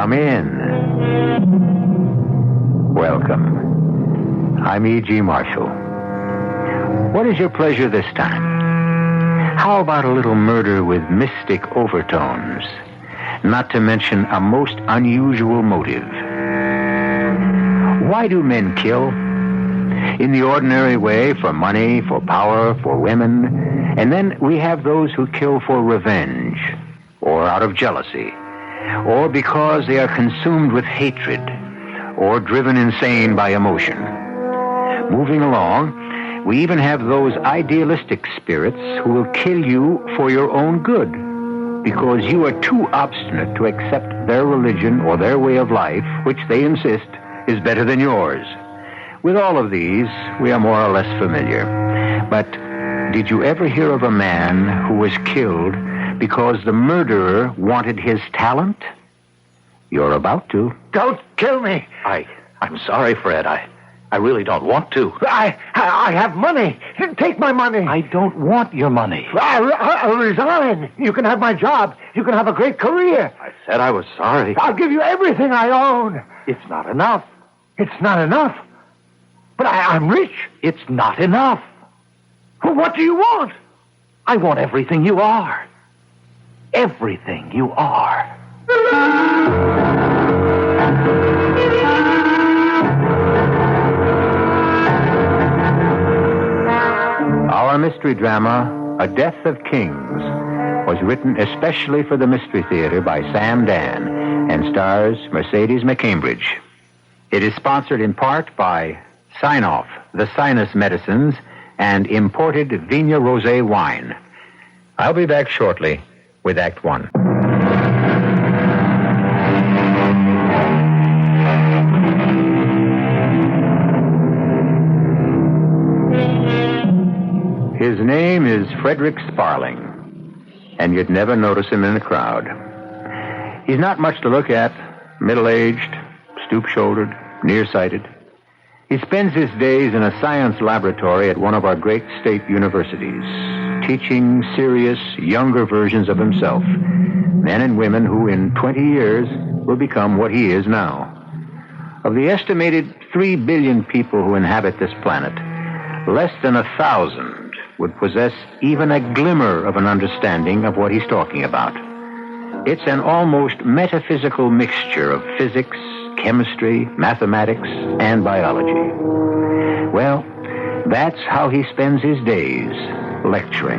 Come in. Welcome. I'm E.G. Marshall. What is your pleasure this time? How about a little murder with mystic overtones? Not to mention a most unusual motive. Why do men kill? In the ordinary way, for money, for power, for women. And then we have those who kill for revenge, or out of jealousy, or because they are consumed with hatred, or driven insane by emotion. Moving along, we even have those idealistic spirits who will kill you for your own good, because you are too obstinate to accept their religion or their way of life, which they insist is better than yours. With all of these, we are more or less familiar. But did you ever hear of a man who was killed because the murderer wanted his talent? You're about to. Don't kill me. I'm sorry, Fred. I really don't want to. I have money. Take my money. I don't want your money. I'll resign. You can have my job. You can have a great career. I said I was sorry. I'll give you everything I own. It's not enough. It's not enough. But I'm rich. It's not enough. Well, what do you want? I want everything you are. Everything you are. Our mystery drama, A Death of Kings, was written especially for the Mystery Theater by Sam Dan and stars Mercedes McCambridge. It is sponsored in part by Sign-Off, the sinus medicines, and imported Vigna Rosé wine. I'll be back shortly with Act One. His name is Frederick Sparling, and you'd never notice him in a crowd. He's not much to look at, middle-aged, stoop-shouldered, nearsighted. He spends his days in a science laboratory at one of our great state universities, teaching serious, younger versions of himself, men and women who in 20 years will become what he is now. Of the estimated 3 billion people who inhabit this planet, less than 1,000 would possess even a glimmer of an understanding of what he's talking about. It's an almost metaphysical mixture of physics, chemistry, mathematics, and biology. Well, that's how he spends his days, lecturing.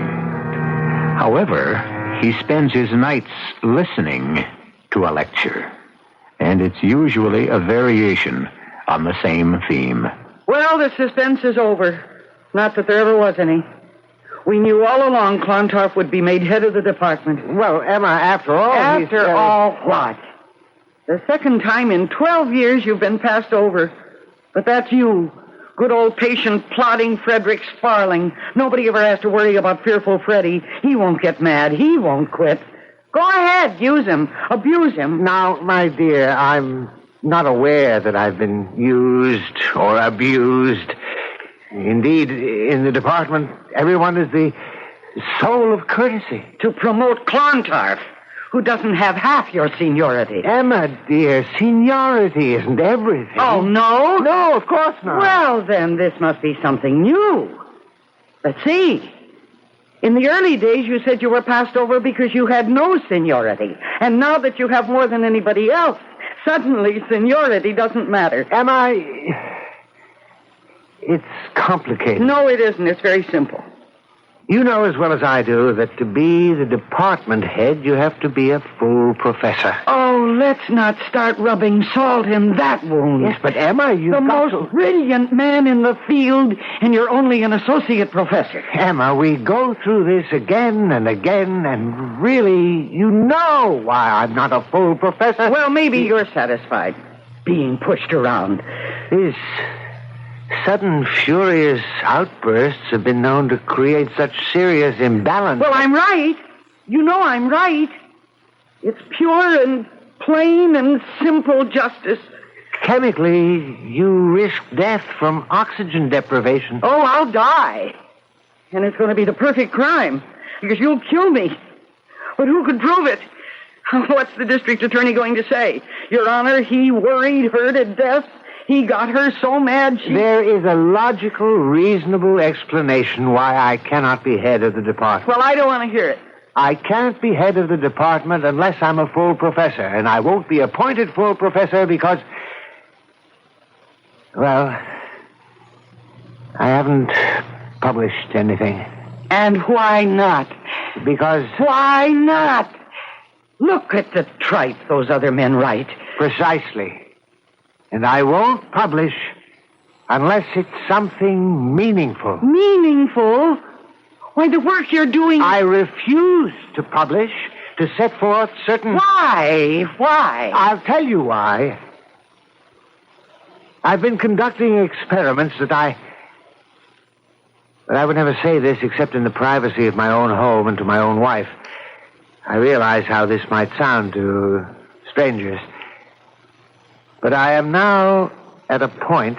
However, he spends his nights listening to a lecture. And it's usually a variation on the same theme. Well, the suspense is over. Not that there ever was any. We knew all along Clontarf would be made head of the department. Well, Emma, after all... After all what? The second time in 12 years you've been passed over. But that's you. Good old patient, plodding Frederick Sparling. Nobody ever has to worry about fearful Freddy. He won't get mad. He won't quit. Go ahead. Use him. Abuse him. Now, my dear, I'm not aware that I've been used or abused. Indeed, in the department, everyone is the soul of courtesy. To promote Clontarf, who doesn't have half your seniority. Emma, dear, seniority isn't everything. Oh, no? No, of course not. Well, then, this must be something new. Let's see. In the early days, you said you were passed over because you had no seniority. And now that you have more than anybody else, suddenly seniority doesn't matter. Emma, it's complicated. No, it isn't. It's very simple. You know as well as I do that to be the department head, you have to be a full professor. Oh, let's not start rubbing salt in that wound. Yes, but Emma, you've the got most brilliant man in the field, and you're only an associate professor. Emma, we go through this again and again, and really, you know why I'm not a full professor. Well, maybe you're satisfied being pushed around. These sudden, furious outbursts have been known to create such serious imbalance. Well, I'm right. You know I'm right. It's pure and plain and simple justice. Chemically, you risk death from oxygen deprivation. Oh, I'll die. And it's going to be the perfect crime, because you'll kill me. But who could prove it? What's the district attorney going to say? Your Honor, he worried her to death. He got her so mad she... There is a logical, reasonable explanation why I cannot be head of the department. Well, I don't want to hear it. I can't be head of the department unless I'm a full professor, and I won't be appointed full professor because... Well, I haven't published anything. And why not? Because... Why not? Look at the tripe those other men write. Precisely. And I won't publish unless it's something meaningful. Meaningful? Why, the work you're doing... I refuse to publish, to set forth certain... Why? Why? I'll tell you why. I've been conducting experiments that I would never say this except in the privacy of my own home and to my own wife. I realize how this might sound to strangers. But I am now at a point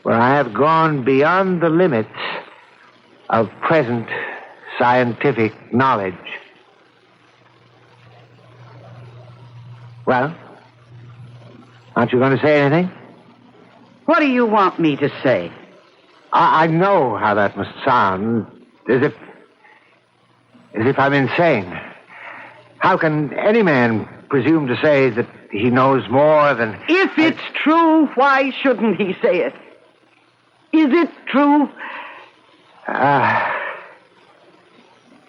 where I have gone beyond the limits of present scientific knowledge. Well, aren't you going to say anything? What do you want me to say? I know how that must sound, as if I'm insane. How can any man presume to say that he knows more than... If it's true, why shouldn't he say it? Is it true?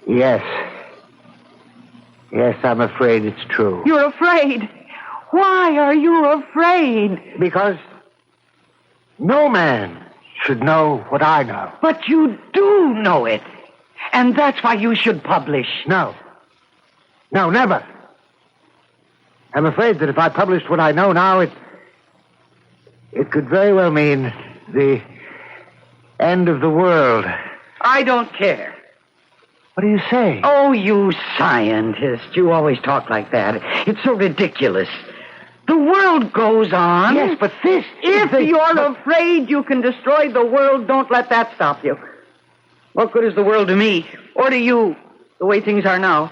Yes. Yes, I'm afraid it's true. You're afraid? Why are you afraid? Because no man should know what I know. But you do know it. And that's why you should publish. No. No, never. I'm afraid that if I published what I know now, it could very well mean the end of the world. I don't care. What do you say? Oh, you scientist. You always talk like that. It's so ridiculous. The world goes on. Yes, but this... If you're afraid you can destroy the world, don't let that stop you. What good is the world to me? Or to you, the way things are now?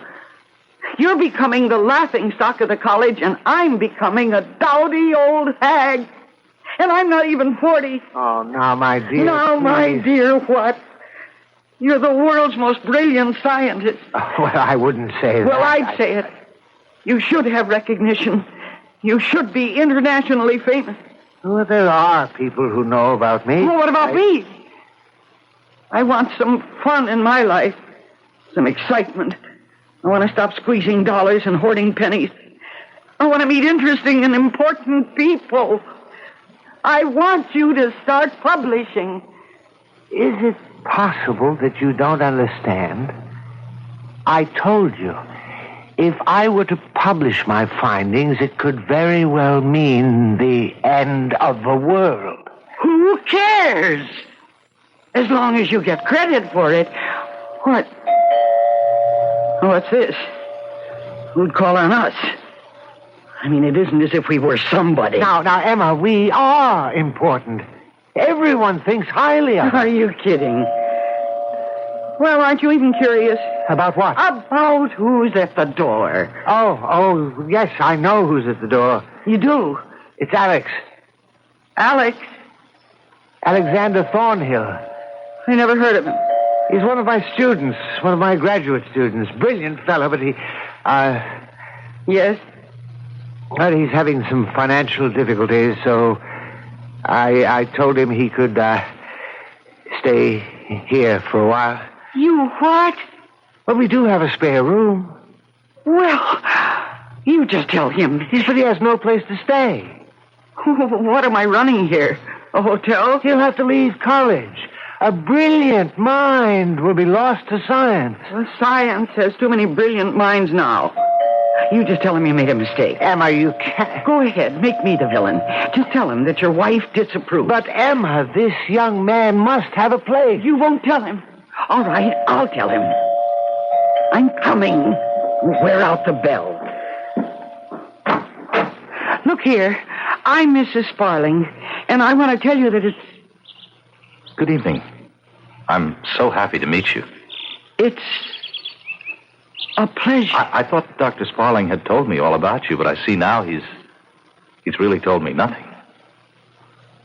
You're becoming the laughingstock of the college, and I'm becoming a dowdy old hag. And I'm not even 40. Oh, now, my dear. Now, my dear, what? You're the world's most brilliant scientist. Oh, well, I wouldn't say that. Well, I'd say it. You should have recognition. You should be internationally famous. Well, there are people who know about me. Well, what about me? I want some fun in my life. Some excitement. I want to stop squeezing dollars and hoarding pennies. I want to meet interesting and important people. I want you to start publishing. Is it possible that you don't understand? I told you, if I were to publish my findings, it could very well mean the end of the world. Who cares? As long as you get credit for it. What? What's this? Who'd call on us? I mean, it isn't as if we were somebody. Now, Emma, we are important. Everyone thinks highly of us. Are you kidding? Well, aren't you even curious? About what? About who's at the door. Oh, yes, I know who's at the door. You do? It's Alex. Alex? Alexander Thornhill. I never heard of him. He's one of my students, one of my graduate students. Brilliant fellow, but he, Yes? Well, he's having some financial difficulties, so I told him he could, stay here for a while. You what? Well, we do have a spare room. Well, you just tell him. Yes, but he has no place to stay. What am I running here? A hotel? He'll have to leave college. A brilliant mind will be lost to science. Well, science has too many brilliant minds now. You just tell him you made a mistake. Emma, you can't... Go ahead, make me the villain. Just tell him that your wife disapproves. But, Emma, this young man must have a place. You won't tell him. All right, I'll tell him. I'm coming. Wear out the bell. Look here, I'm Mrs. Sparling, and I want to tell you that it's... Good evening. I'm so happy to meet you. It's A pleasure. I thought Dr. Sparling had told me all about you, but I see now he's really told me nothing.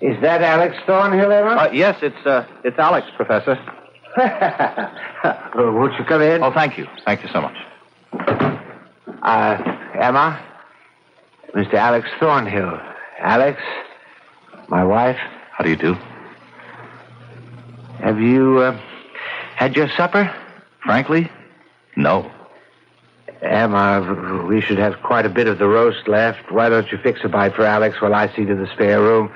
Is that Alex Thornhill, Emma? Yes, it's Alex, Professor. Won't you come in? Oh, thank you. Thank you so much. Emma? Mr. Alex Thornhill. Alex, my wife. How do you do? Have you had your supper? Frankly, no. Emma, we should have quite a bit of the roast left. Why don't you fix a bite for Alex while I see to the spare room?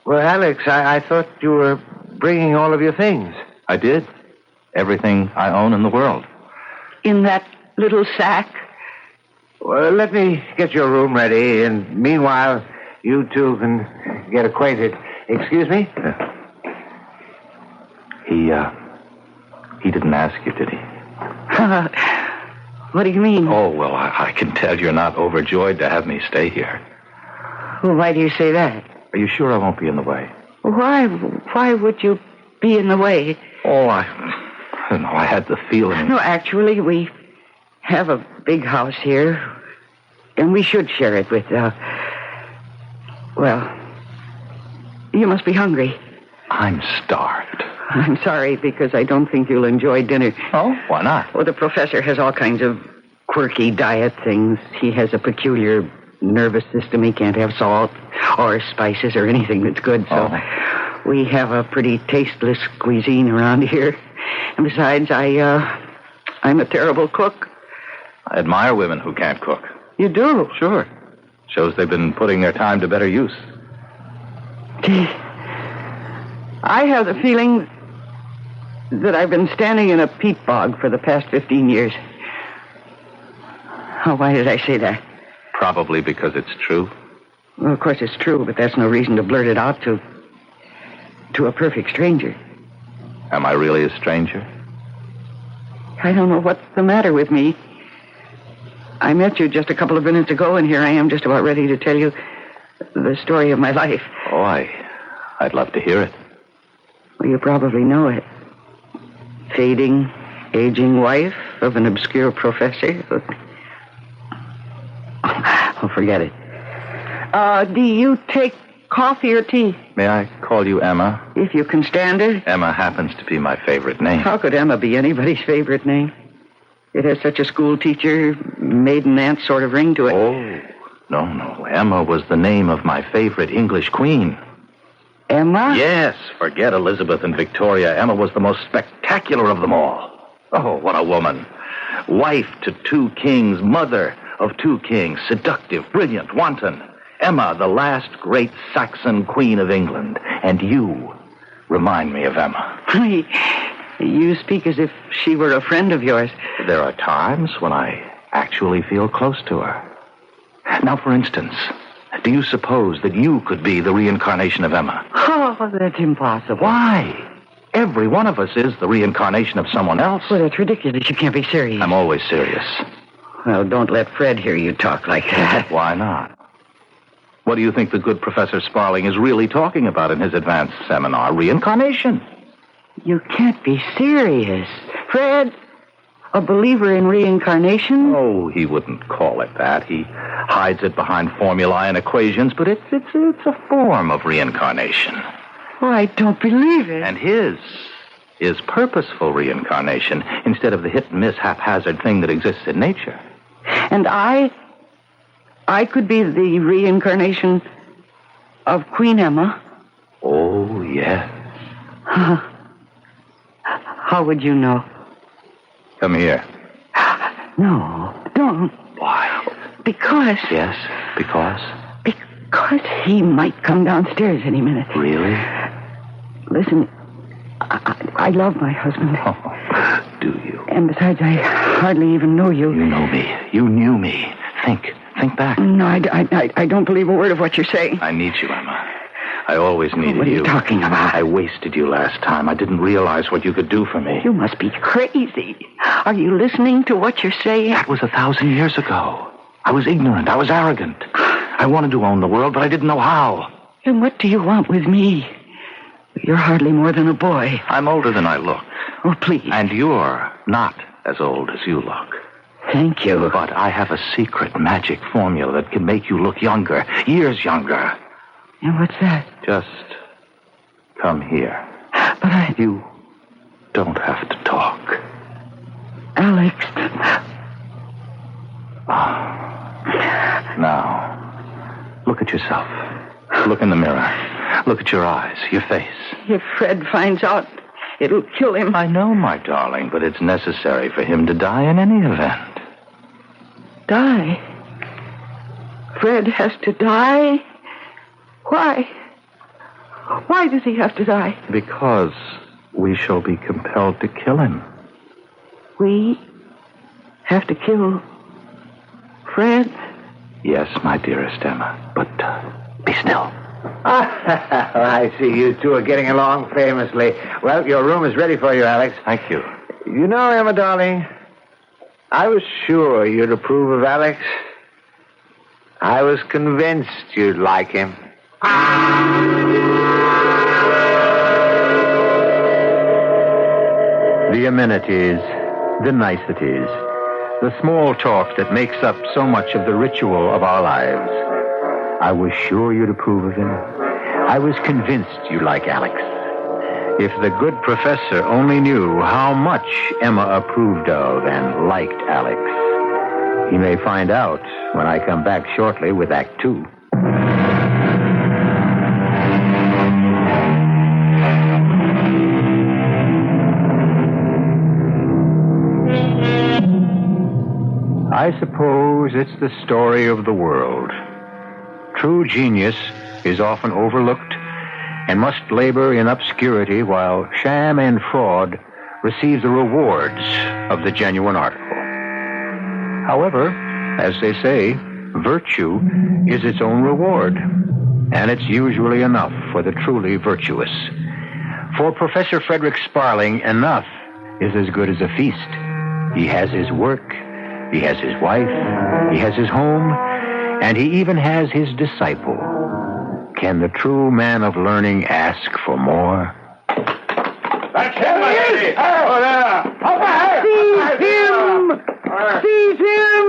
Well, Alex, I thought you were bringing all of your things. I did. Everything I own in the world. In that little sack? Well, let me get your room ready, and meanwhile, you two can get acquainted. Excuse me? He didn't ask you, did he? What do you mean? Oh, well, I can tell you're not overjoyed to have me stay here. Well, why do you say that? Are you sure I won't be in the way? Why would you be in the way? Oh, I don't know. I had the feeling. No, actually, we have a big house here, and we should share it with, well, you must be hungry. I'm starved. I'm sorry, because I don't think you'll enjoy dinner. Oh, why not? Well, the professor has all kinds of quirky diet things. He has a peculiar nervous system. He can't have salt or spices or anything that's good, so we have a pretty tasteless cuisine around here. And besides, I'm a terrible cook. I admire women who can't cook. You do? Sure. Shows they've been putting their time to better use. Gee, I have the feeling that I've been standing in a peat bog for the past 15 years. Oh, why did I say that? Probably because it's true. Well, of course it's true, but that's no reason to blurt it out to a perfect stranger. Am I really a stranger? I don't know what's the matter with me. I met you just a couple of minutes ago, and here I am just about ready to tell you the story of my life. Oh, I'd love to hear it. Well, you probably know it. Fading, aging wife of an obscure professor. Oh, forget it. Do you take coffee or tea? May I call you Emma? If you can stand it. Emma happens to be my favorite name. How could Emma be anybody's favorite name? It has such a school teacher, maiden aunt sort of ring to it. Oh, no. Emma was the name of my favorite English queen. Emma? Yes, forget Elizabeth and Victoria. Emma was the most spectacular of them all. Oh, what a woman. Wife to 2 kings, mother of 2 kings, seductive, brilliant, wanton. Emma, the last great Saxon queen of England. And you remind me of Emma. You speak as if she were a friend of yours. There are times when I actually feel close to her. Now, for instance, do you suppose that you could be the reincarnation of Emma? Oh, that's impossible. Why? Every one of us is the reincarnation of someone else. Well, that's ridiculous. You can't be serious. I'm always serious. Well, don't let Fred hear you talk like that. Why not? What do you think the good Professor Sparling is really talking about in his advanced seminar? Reincarnation. You can't be serious. Fred, a believer in reincarnation? Oh, he wouldn't call it that. He hides it behind formulae and equations, but it's a form of reincarnation. Oh, I don't believe it. And his is purposeful reincarnation instead of the hit-and-miss haphazard thing that exists in nature. And I could be the reincarnation of Queen Emma? Oh, yes. How would you know? Come here. No, don't. Why? Because... Yes, because? Because he might come downstairs any minute. Really? Listen, I love my husband. Oh, do you? And besides, I hardly even know you. You know me. You knew me. Think back. No, I don't believe a word of what you're saying. I need you, Emma. I always needed you. What are you talking about? I wasted you last time. I didn't realize what you could do for me. You must be crazy. Are you listening to what you're saying? That was 1,000 years ago. I was ignorant. I was arrogant. I wanted to own the world, but I didn't know how. And what do you want with me? You're hardly more than a boy. I'm older than I look. Oh, please. And you're not as old as you look. Thank you. But I have a secret magic formula that can make you look younger, years younger. And what's that? Just come here. But You don't have to talk. Alex... Now, look at yourself. Look in the mirror. Look at your eyes, your face. If Fred finds out, it'll kill him. I know, my darling, but it's necessary for him to die in any event. Die? Fred has to die? Why? Why does he have to die? Because we shall be compelled to kill him. We have to kill Fred? Yes, my dearest Emma, but be still. I see you two are getting along famously. Well, your room is ready for you, Alex. Thank you. You know, Emma, darling, I was sure you'd approve of Alex. I was convinced you'd like him. The amenities, the niceties, the small talk that makes up so much of the ritual of our lives. I was sure you'd approve of him. I was convinced you like Alex. If the good professor only knew how much Emma approved of and liked Alex. He may find out when I come back shortly with Act 2. I suppose it's the story of the world. True genius is often overlooked and must labor in obscurity while sham and fraud receive the rewards of the genuine article. However, as they say, virtue is its own reward, and it's usually enough for the truly virtuous. For Professor Frederick Sparling, enough is as good as a feast. He has his work, he has his wife, he has his home, and he even has his disciple. Can the true man of learning ask for more? That's him, my lady. Oh, there. Seize him! Seize him!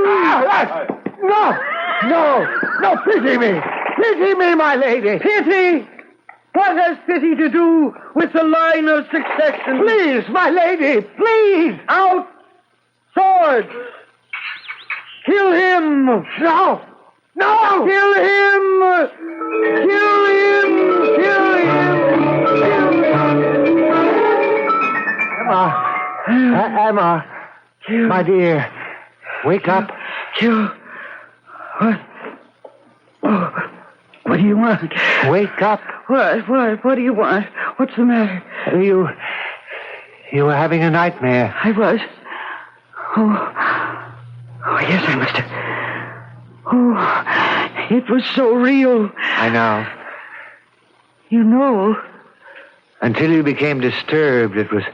No, pity me. Pity me, my lady. Pity? What has pity to do with the line of succession? Please, my lady, please. Out! Swords! Kill him! No! Kill him! Kill him! Kill him! Emma, my dear, wake up. Kill? What? Oh, what do you want? Wake up. What do you want? What's the matter? You were having a nightmare. I was. Oh, yes, I must have. Oh, it was so real. I know. You know. Until you became disturbed, it was...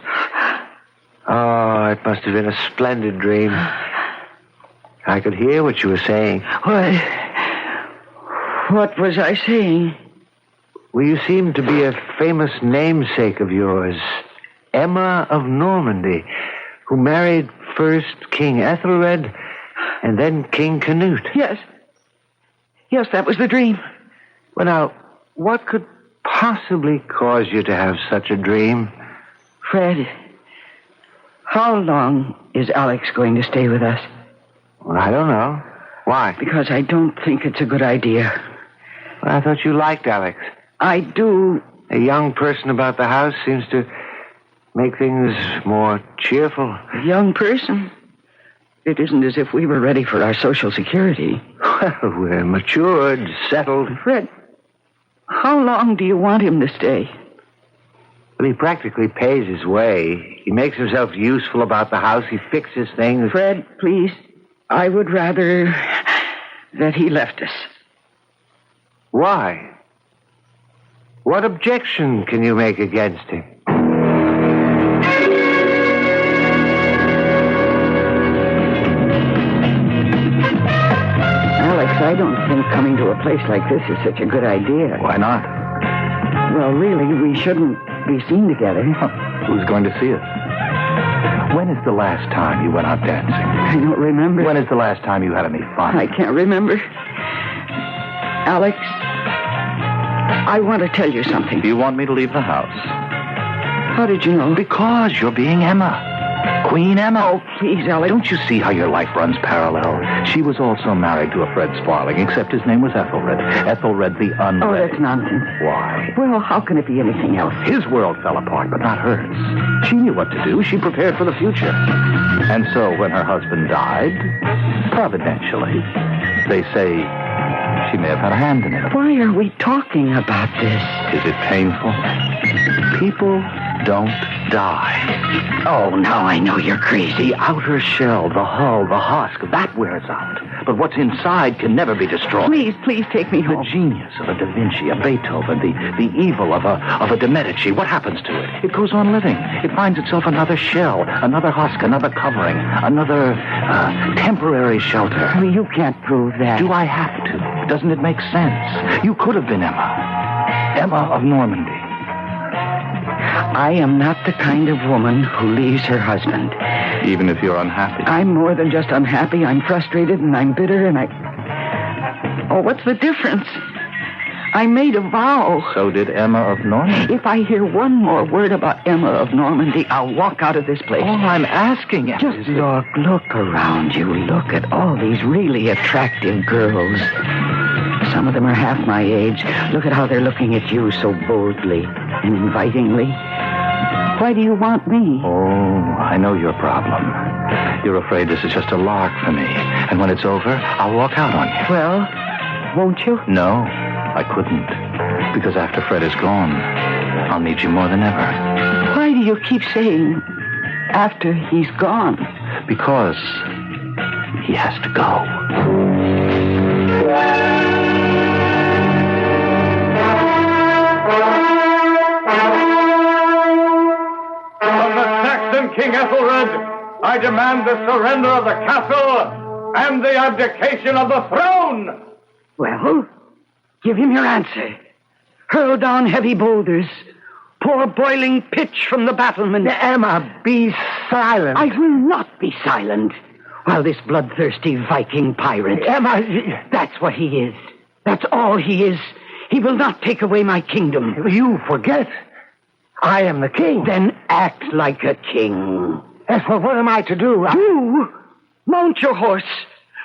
Oh, it must have been a splendid dream. I could hear what you were saying. What was I saying? Well, you seemed to be a famous namesake of yours, Emma of Normandy, who married first King Ethelred and then King Canute. Yes. Yes, that was the dream. Well, now, what could possibly cause you to have such a dream? Fred, how long is Alex going to stay with us? Well, I don't know. Why? Because I don't think it's a good idea. Well, I thought you liked Alex. I do. A young person about the house seems to make things more cheerful. A young person? It isn't as if we were ready for our Social Security. Well, we're matured, settled. Fred, how long do you want him to stay? Well, he practically pays his way. He makes himself useful about the house. He fixes things. Fred, please. I would rather that he left us. Why? What objection can you make against him? Alex, I don't think coming to a place like this is such a good idea. Why not? Well, really, we shouldn't be seen together. Who's going to see us? When is the last time you went out dancing? I don't remember. When is the last time you had any fun? I can't remember. Alex, I want to tell you something. Do you want me to leave the house? How did you know? Because you're being Emma. Queen Emma. Oh, please, Alex. Don't you see how your life runs parallel? She was also married to a Fred Sparling, except his name was Ethelred. Ethelred the Unread. Oh, that's nonsense. Why? Well, how can it be anything else? His world fell apart, but not hers. She knew what to do. She prepared for the future. And so when her husband died, providentially, they say she may have had a hand in it. Why are we talking about this? Is it painful? People don't die. Oh, now I know you're crazy. The outer shell, the hull, the husk, that wears out. But what's inside can never be destroyed. Please take me home. The genius of a Da Vinci, a Beethoven, the evil of a De Medici, what happens to it? It goes on living. It finds itself another shell, another husk, another covering, another temporary shelter. Well, you can't prove that. Do I have to? Doesn't it make sense? You could have been Emma. Emma of Normandy. I am not the kind of woman who leaves her husband. Even if you're unhappy? I'm more than just unhappy. I'm frustrated and I'm bitter and I... Oh, what's the difference? I made a vow. So did Emma of Normandy. If I hear one more word about Emma of Normandy, I'll walk out of this place. All I'm asking is... Just look around you. Look at all these really attractive girls. Some of them are half my age. Look at how they're looking at you so boldly and invitingly. Why do you want me? Oh, I know your problem. You're afraid this is just a lark for me. And when it's over, I'll walk out on you. Well, won't you? No, I couldn't. Because after Fred is gone, I'll need you more than ever. Why do you keep saying after he's gone? Because he has to go. King Ethelred, I demand the surrender of the castle and the abdication of the throne. Well, give him your answer. Hurl down heavy boulders. Pour boiling pitch from the battlements. Emma, be silent. I will not be silent while this bloodthirsty Viking pirate... Emma... That's what he is. That's all he is. He will not take away my kingdom. You forget. I am the king. Then act like a king. Yes, well, what am I to do? You? Mount your horse.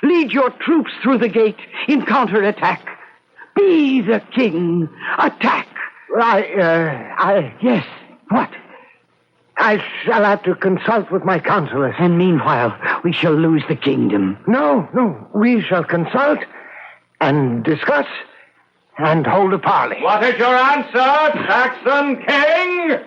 Lead your troops through the gate in counterattack. Be the king. Attack. Yes. What? I shall have to consult with my counselors. And meanwhile, we shall lose the kingdom. No. We shall consult and discuss and hold a parley. What is your answer, Saxon king?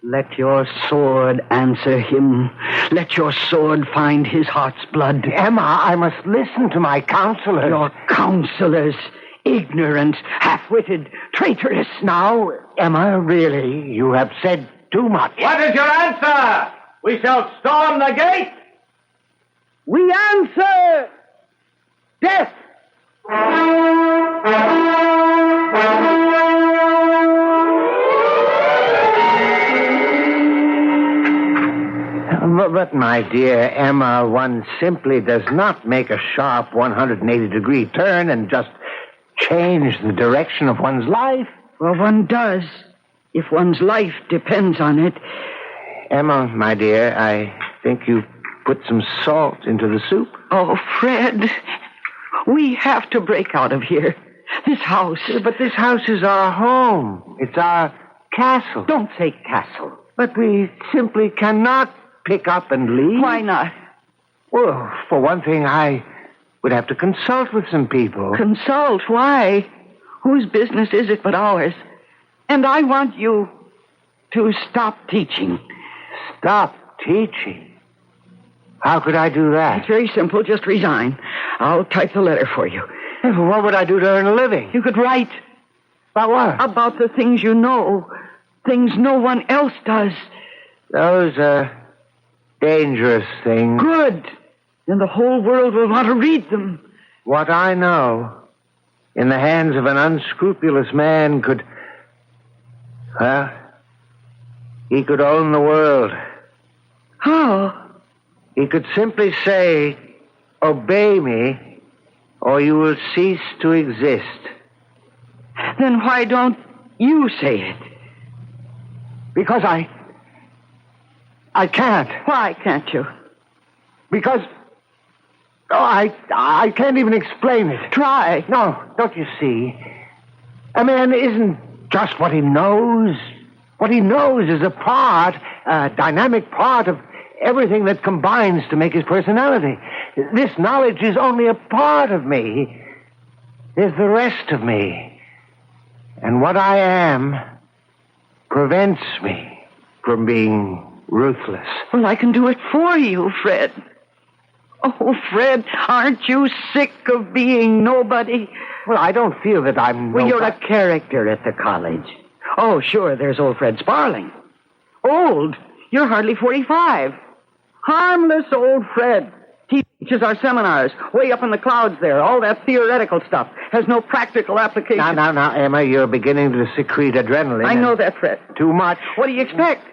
Let your sword answer him. Let your sword find his heart's blood. Emma, I must listen to my counselors. Your counselors, ignorant, half-witted, traitorous. Now, Emma, really, you have said too much. What is your answer? We shall storm the gate. We answer death. But, my dear Emma, one simply does not make a sharp 180-degree turn and just change the direction of one's life. Well, one does, if one's life depends on it. Emma, my dear, I think you put some salt into the soup. Oh, Fred, we have to break out of here. This house. But this house is our home. It's our castle. Don't say castle. But we simply cannot pick up and leave. Why not? Well, for one thing, I would have to consult with some people. Consult? Why? Whose business is it but ours? And I want you to stop teaching. Stop teaching? How could I do that? It's very simple. Just resign. I'll type the letter for you. What would I do to earn a living? You could write. About what? About the things you know. Things no one else does. Those are dangerous things. Good. Then the whole world will want to read them. What I know, in the hands of an unscrupulous man could... Well, he could own the world. How? He could simply say, obey me, or you will cease to exist. Then why don't you say it? Because I can't. Why can't you? Because I can't even explain it. Try. No, don't you see? A man isn't just what he knows. What he knows is a dynamic part of everything that combines to make his personality. This knowledge is only a part of me. There's the rest of me. And what I am prevents me from being ruthless. Well, I can do it for you, Fred. Oh, Fred, aren't you sick of being nobody? Well, I don't feel that I'm Well, you're a character at the college. Oh, sure, there's old Fred Sparling. Old? You're hardly 45. Harmless old Fred. Teaches our seminars, way up in the clouds there. All that theoretical stuff has no practical application. Now, Emma, you're beginning to secrete adrenaline. I know that, Fred. Too much. What do you expect?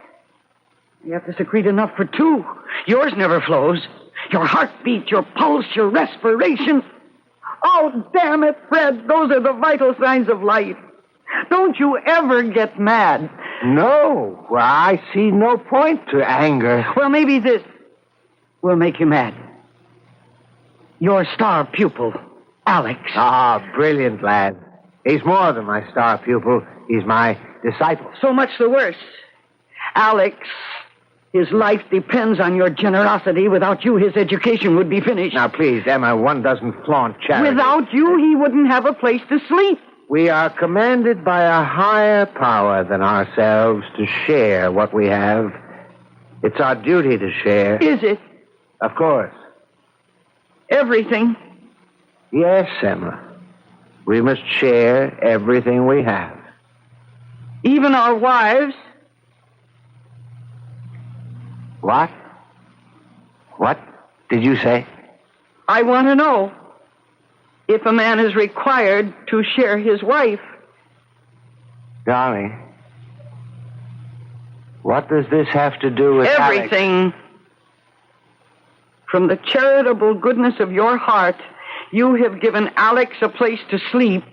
You have to secrete enough for two. Yours never flows. Your heartbeat, your pulse, your respiration. Oh, damn it, Fred. Those are the vital signs of life. Don't you ever get mad. No. Well, I see no point to anger. Well, maybe this will make you mad. Your star pupil, Alex. Ah, brilliant lad. He's more than my star pupil. He's my disciple. So much the worse. Alex, his life depends on your generosity. Without you, his education would be finished. Now, please, Emma, one doesn't flaunt charity. Without you, he wouldn't have a place to sleep. We are commanded by a higher power than ourselves to share what we have. It's our duty to share. Is it? Of course. Everything? Yes, Emma. We must share everything we have. Even our wives? What? What did you say? I want to know if a man is required to share his wife. Darling, what does this have to do with everything? Alex? From the charitable goodness of your heart, you have given Alex a place to sleep.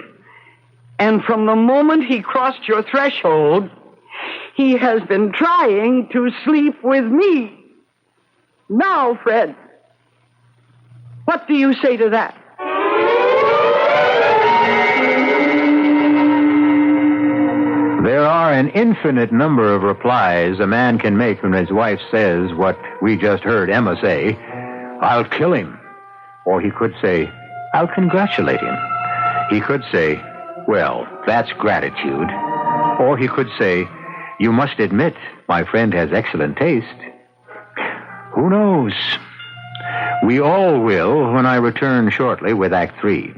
And from the moment he crossed your threshold, he has been trying to sleep with me. Now, Fred, what do you say to that? There are an infinite number of replies a man can make when his wife says what we just heard Emma say. I'll kill him. Or he could say, I'll congratulate him. He could say, well, that's gratitude. Or he could say, you must admit my friend has excellent taste. Who knows? We all will when I return shortly with Act 3.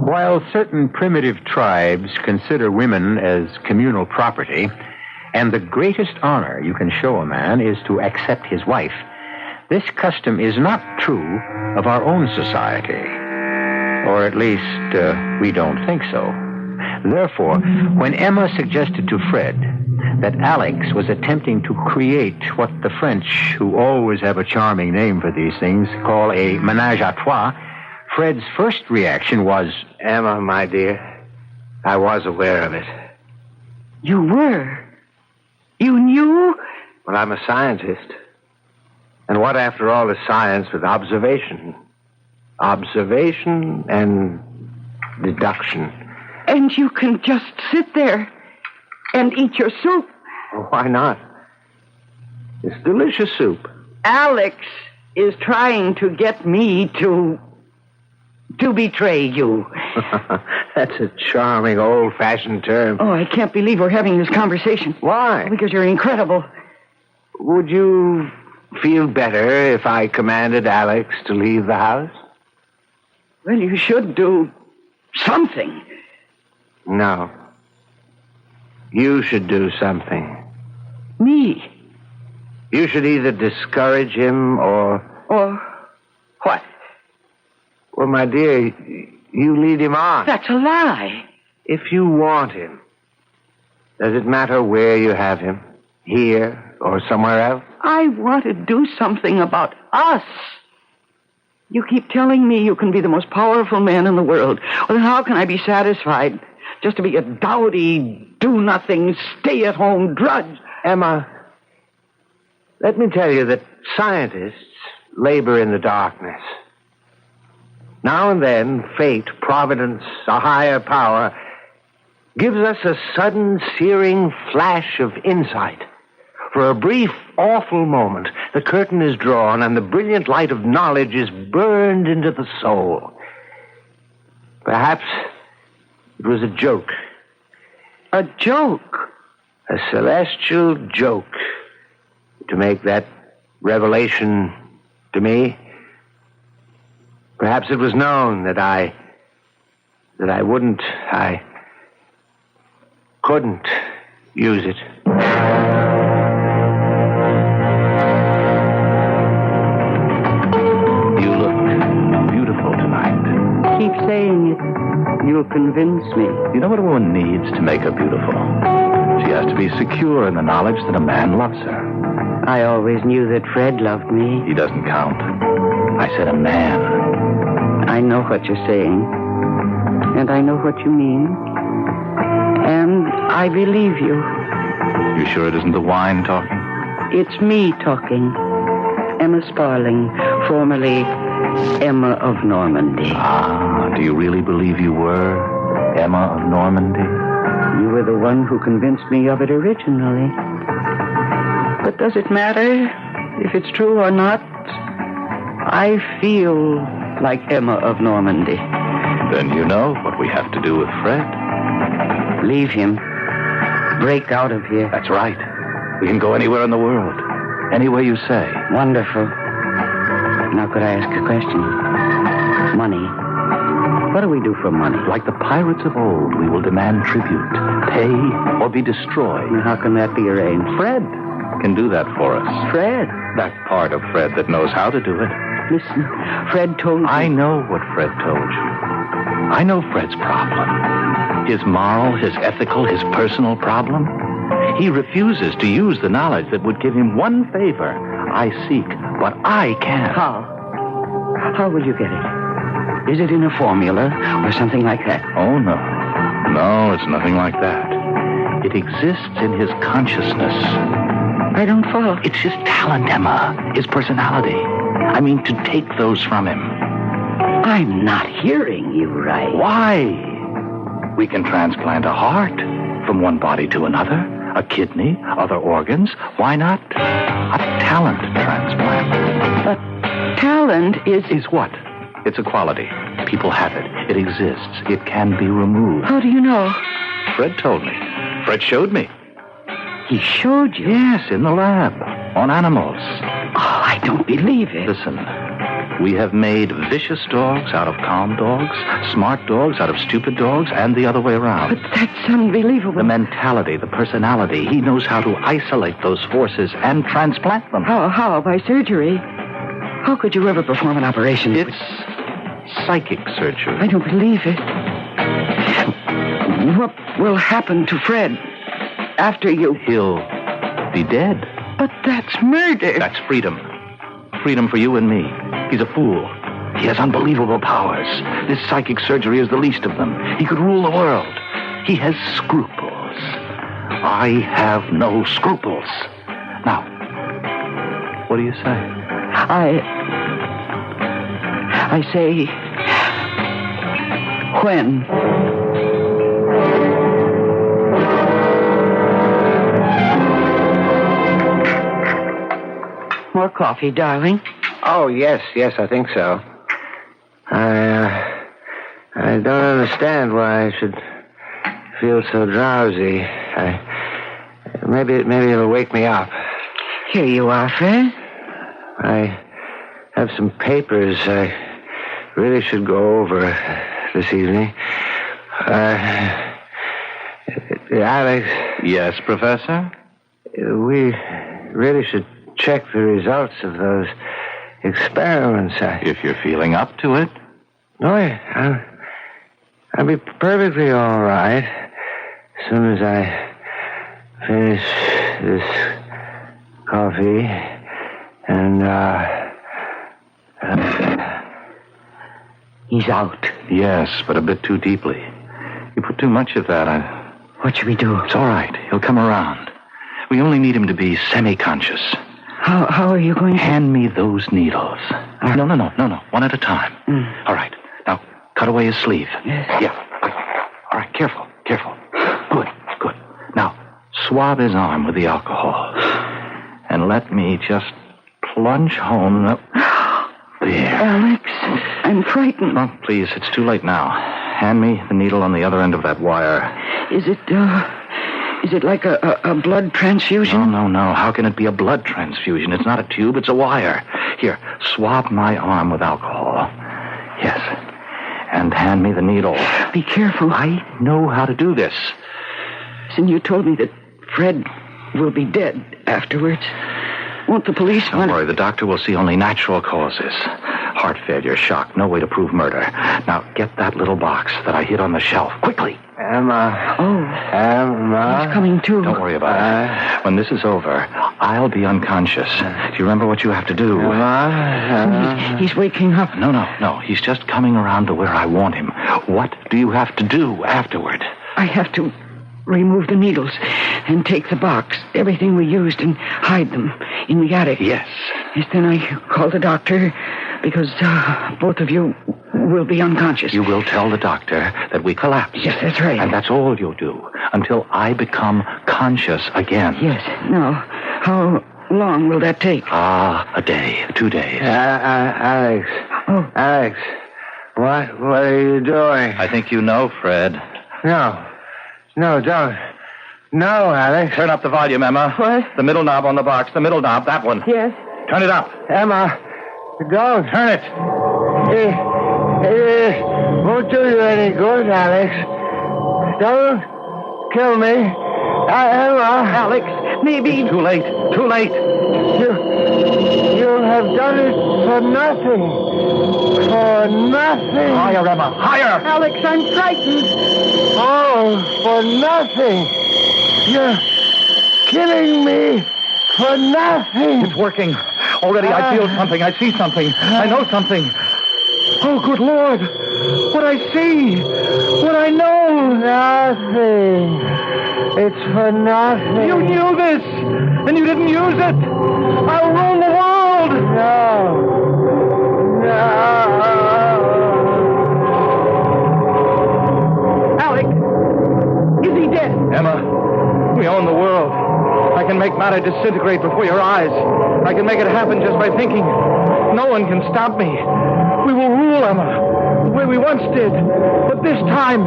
While certain primitive tribes consider women as communal property, and the greatest honor you can show a man is to accept his wife, this custom is not true of our own society. Or at least, we don't think so. Therefore, when Emma suggested to Fred that Alex was attempting to create what the French, who always have a charming name for these things, call a ménage à trois, Fred's first reaction was, Emma, my dear, I was aware of it. You were? You knew? Well, I'm a scientist. And what, after all, is science with observation? Observation and deduction. And you can just sit there and eat your soup. Well, why not? It's delicious soup. Alex is trying to get me to betray you. That's a charming, old-fashioned term. Oh, I can't believe we're having this conversation. Why? Because you're incredible. Would you feel better if I commanded Alex to leave the house? Well, you should do something. No. You should do something. Me? You should either discourage him or... Or what? Well, my dear, you lead him on. That's a lie. If you want him, Does it matter where you have him? Here or somewhere else? I want to do something about us. You keep telling me you can be the most powerful man in the world. Well, then how can I be satisfied just to be a dowdy, do-nothing, stay-at-home drudge? Emma, let me tell you that scientists labor in the darkness. Now and then, fate, providence, a higher power gives us a sudden, searing flash of insight. For a brief, awful moment, the curtain is drawn and the brilliant light of knowledge is burned into the soul. Perhaps it was a joke. A joke? A celestial joke to make that revelation to me. Perhaps it was known that I couldn't use it. You look beautiful tonight. Keep saying it. You'll convince me. You know what a woman needs to make her beautiful? She has to be secure in the knowledge that a man loves her. I always knew that Fred loved me. He doesn't count. I said a man. I know what you're saying. And I know what you mean. And I believe you. You sure it isn't the wine talking? It's me talking. Emma Sparling, formerly Emma of Normandy. Ah, do you really believe you were Emma of Normandy? You were the one who convinced me of it originally. But does it matter if it's true or not? I feel like Emma of Normandy. Then you know what we have to do with Fred. Leave him. Break out of here. That's right. We can go anywhere in the world. Anywhere you say. Wonderful. Now, could I ask a question? Money. What do we do for money? Like the pirates of old, we will demand tribute, pay, or be destroyed. How can that be arranged? Fred can do that for us. Fred? That part of Fred that knows how to do it. Listen, Fred told me. I know what Fred told you. I know Fred's problem. His moral, his ethical, his personal problem. He refuses to use the knowledge that would give him one favor I seek, but I can't. How? How will you get it? Is it in a formula or something like that? Oh, no. No, it's nothing like that. It exists in his consciousness. I don't follow. It's his talent, Emma. His personality. I mean, to take those from him. I'm not hearing you right. Why? We can transplant a heart from one body to another, a kidney, other organs. Why not a talent transplant? But talent is what? It's a quality. People have it. It exists. It can be removed. How do you know? Fred told me. Fred showed me. He showed you? Yes, in the lab. On animals. Oh, I don't believe it. Listen, we have made vicious dogs out of calm dogs, smart dogs out of stupid dogs, and the other way around. But that's unbelievable. The mentality, the personality. He knows how to isolate those forces and transplant them. How? By surgery? How could you ever perform an operation? It's psychic surgery. I don't believe it. What will happen to Fred after you? He'll be dead. But that's murder. That's freedom. Freedom for you and me. He's a fool. He has unbelievable powers. This psychic surgery is the least of them. He could rule the world. He has scruples. I have no scruples. Now, what do you say? I say, when? More coffee, darling? Oh, yes, I think so. I don't understand why I should feel so drowsy. Maybe it'll wake me up. Here you are, Fred. I have some papers I really should go over this evening. Alex. Yes, Professor? We really should check the results of those experiments. If you're feeling up to it. Oh, yeah. I'll be perfectly all right as soon as I finish this coffee and, he's out. Yes, but a bit too deeply. You put too much of that. What should we do? It's all right. He'll come around. We only need him to be semi-conscious. How are you going to... Hand me those needles. No. One at a time. All right. Now, cut away his sleeve. Yes. Yeah. All right, careful. Good. Now, swab his arm with the alcohol. And let me just plunge home there. Alex, I'm frightened. Oh, please, it's too late now. Hand me the needle on the other end of that wire. Is it like a blood transfusion? No. How can it be a blood transfusion? It's not a tube, it's a wire. Here, swab my arm with alcohol. Yes. And hand me the needle. Be careful. I know how to do this. And you told me that Fred will be dead afterwards. Won't the police Don't worry, the doctor will see only natural causes. Heart failure, shock, no way to prove murder. Now, get that little box that I hid on the shelf, quickly. Emma. Emma. He's coming too. Don't worry about it. When this is over, I'll be unconscious. Do you remember what you have to do? Emma. He's waking up. No. He's just coming around to where I want him. What do you have to do afterward? I have to remove the needles and take the box, everything we used, and hide them in the attic. Yes. Then I call the doctor because both of you will be unconscious. You will tell the doctor that we collapsed. Yes, that's right. And that's all you'll do until I become conscious again. Yes. Now, how long will that take? A day, 2 days. Alex. Oh. Alex. What are you doing? I think you know, Fred. No, don't. No, Alex. Turn up the volume, Emma. What? The middle knob on the box, the middle knob, that one. Yes. Turn it up. Emma, don't. Turn it. It won't do you any good, Alex. Don't kill me. Emma. Alex, maybe... It's too late. You have done it for nothing. For nothing. Higher, Emma. Higher. Alex, I'm frightened. Oh, for nothing. You're killing me for nothing. It's working. Already I feel something. I see something. I know something. Oh, good Lord. What I see. What I know. Nothing. It's for nothing. You knew this, and you didn't use it. I'll rule the world. No. Alex, is he dead? Emma, we own the world. I can make matter disintegrate before your eyes. I can make it happen just by thinking. No one can stop me. We will rule, Emma, the way we once did. But this time,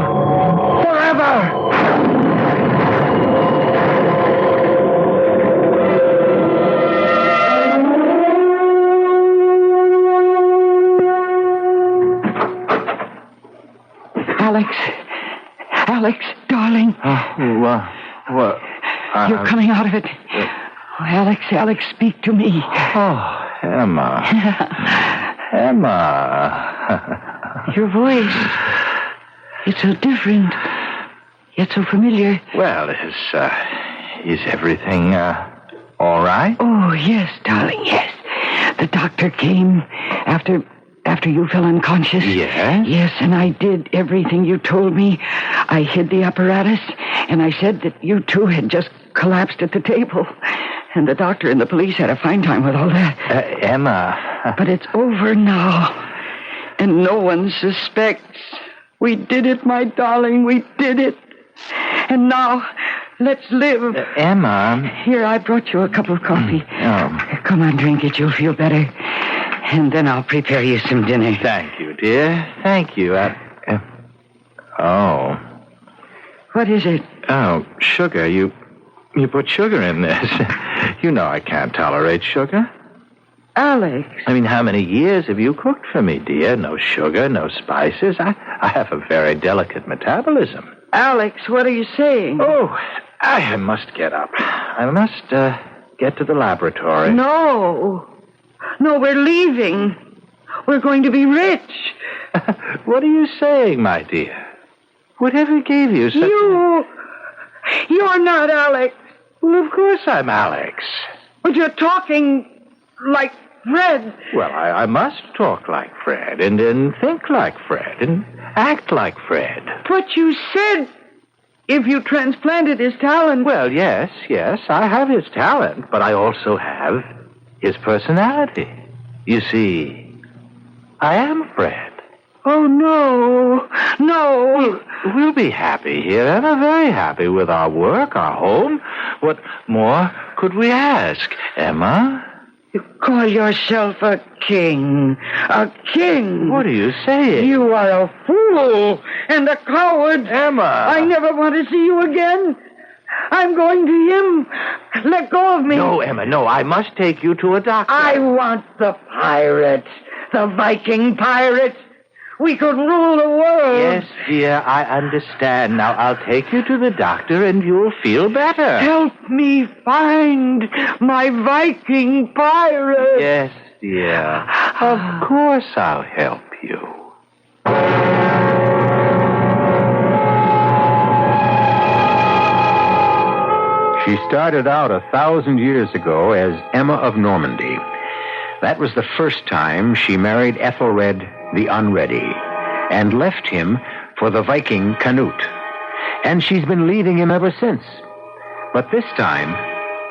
forever. Alex, darling. What? You're coming out of it. Oh, Alex, speak to me. Oh, Emma. Emma. Your voice. It's so different. Yet so familiar. Well, is everything, all right? Oh, yes, darling, yes. The doctor came after you fell unconscious. Yes? Yes, and I did everything you told me. I hid the apparatus, and I said that you two had just collapsed at the table. And the doctor and the police had a fine time with all that. Emma. But it's over now. And no one suspects. We did it, my darling, we did it. And now, let's live. Emma. Here, I brought you a cup of coffee. Come on, drink it, you'll feel better. And then I'll prepare you some dinner. Thank you, dear. Thank you. Oh. What is it? Oh, sugar. You put sugar in this. You know I can't tolerate sugar. Alex. I mean, how many years have you cooked for me, dear? No sugar, no spices. I have a very delicate metabolism. Alex, what are you saying? Oh, I must get up. I must get to the laboratory. No, we're leaving. We're going to be rich. What are you saying, my dear? Whatever gave you such... You're not Alex. Well, of course I'm Alex. But you're talking like Fred. Well, I must talk like Fred, and think like Fred, and act like Fred. But you said if you transplanted his talent... Well, yes, I have his talent, but I also have his personality. You see, I am Fred. Oh, no. We'll be happy here, Emma, very happy with our work, our home. What more could we ask, Emma? You call yourself a king. A king. What are you saying? You are a fool and a coward. Emma. I never want to see you again. I'm going to him. Let go of me. No, Emma, no. I must take you to a doctor. I want the pirates. The Viking pirates. We could rule the world. Yes, dear, I understand. Now, I'll take you to the doctor and you'll feel better. Help me find my Viking pirates. Yes, dear. Of course I'll help you. She started out 1,000 years ago as Emma of Normandy. That was the first time she married Ethelred the Unready and left him for the Viking Canute. And she's been leaving him ever since. But this time,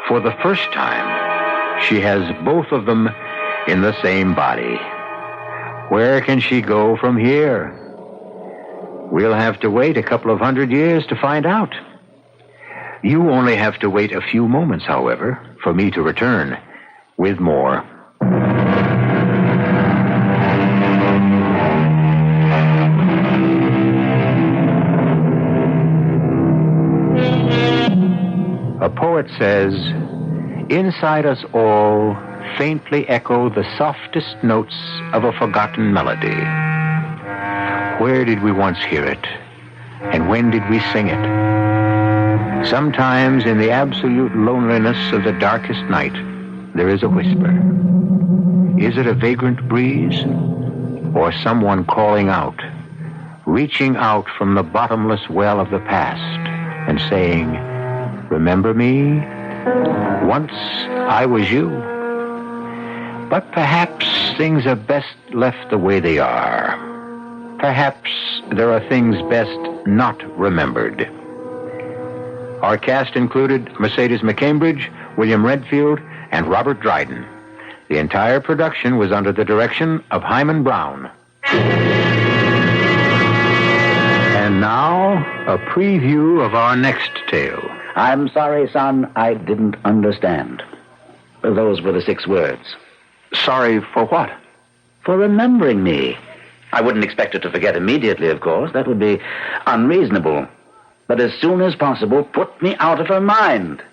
for the first time, she has both of them in the same body. Where can she go from here? We'll have to wait a couple of 100 years to find out. You only have to wait a few moments, however, for me to return with more. A poet says, inside us all faintly echo the softest notes of a forgotten melody. Where did we once hear it? And when did we sing it? Sometimes in the absolute loneliness of the darkest night, there is a whisper. Is it a vagrant breeze? Or someone calling out, reaching out from the bottomless well of the past and saying, remember me? Once I was you. But perhaps things are best left the way they are. Perhaps there are things best not remembered. Our cast included Mercedes McCambridge, William Redfield, and Robert Dryden. The entire production was under the direction of Hyman Brown. And now, a preview of our next tale. I'm sorry, son, I didn't understand. Those were the 6 words. Sorry for what? For remembering me. I wouldn't expect her to forget immediately, of course. That would be unreasonable. But as soon as possible, put me out of her mind.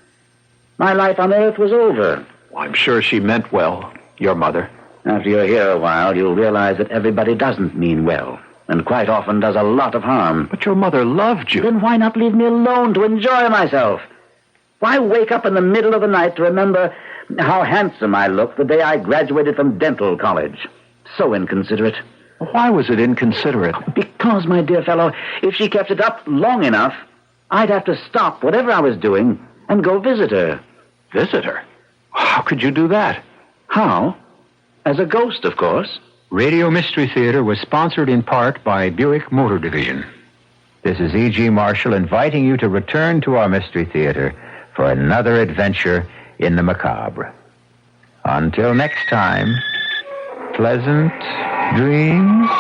My life on earth was over. I'm sure she meant well, your mother. After you're here a while, you'll realize that everybody doesn't mean well, and quite often does a lot of harm. But your mother loved you. Then why not leave me alone to enjoy myself? Why wake up in the middle of the night to remember how handsome I looked the day I graduated from dental college? So inconsiderate. Why was it inconsiderate? Because, my dear fellow, if she kept it up long enough, I'd have to stop whatever I was doing and go visit her. Visit her? How could you do that? How? As a ghost, of course. Radio Mystery Theater was sponsored in part by Buick Motor Division. This is E.G. Marshall inviting you to return to our Mystery Theater for another adventure in the macabre. Until next time, pleasant dreams.